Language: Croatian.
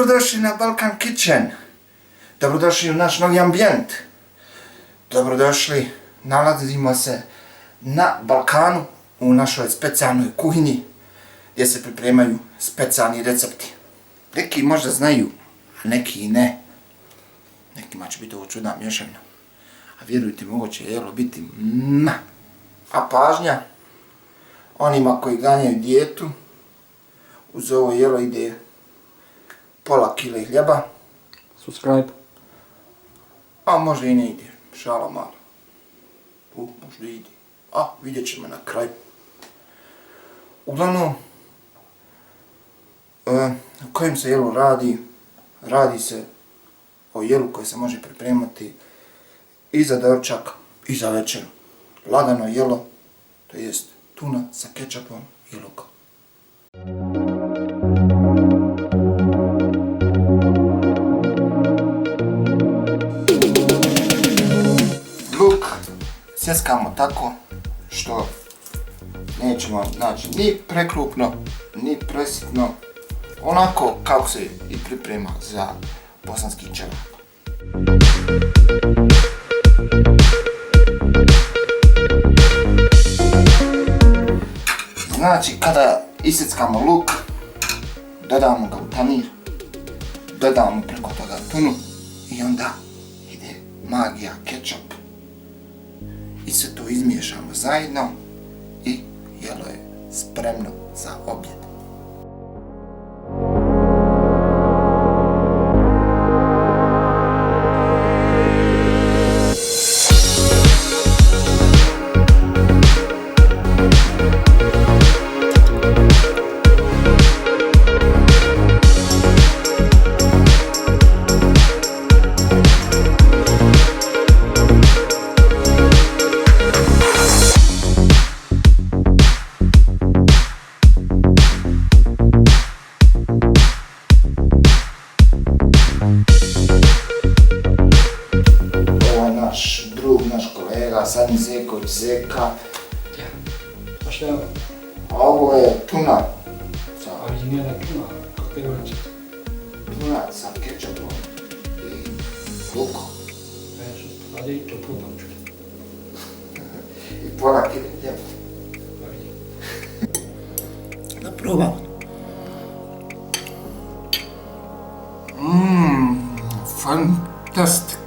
Dobrodošli na Balkan Kitchen. Dobrodošli u naš novi ambijent. Dobrodošli, nalazimo se na Balkanu u našoj specijalnoj kuhinji gdje se pripremaju specijalni recepti. Neki možda znaju, a neki i ne. Nekima će biti ovo čudna mješavina. A vjerujte mi, ovo će jelo biti A pažnja onima koji ganjaju dijetu, uz ovo jelo ide pola kile hljeba. Subscribe. A možda i ne ide, šala malo. Možda ide. A, vidjet ćemo na kraju. Uglavnom, o kojem se jelu radi? Radi se o jelu koje se može pripremati i za doručak i za večeru. Lagano jelo, to jest tuna sa kečapom i lukom. Luk sjeskamo tako što nećemo naći ni prekrupno, ni presitno, onako kako se i priprema za bosanski ćevap. Znači, kada isjeckamo luk, dodamo ga u tanir, dodamo preko toga tunu i onda ide magija kečap. I sve to izmiješamo zajedno i jelo je spremno za objed. Naš drug, naš kolega, Sani Zeković Zeka. A šta je ovo? A ovo je tuna. Ali nije da tuna, kako je reći? Tuna sa kečapom i lukom. Ajde i to probam čuti. I pola kile hljeba. Da probamo. Fantastic.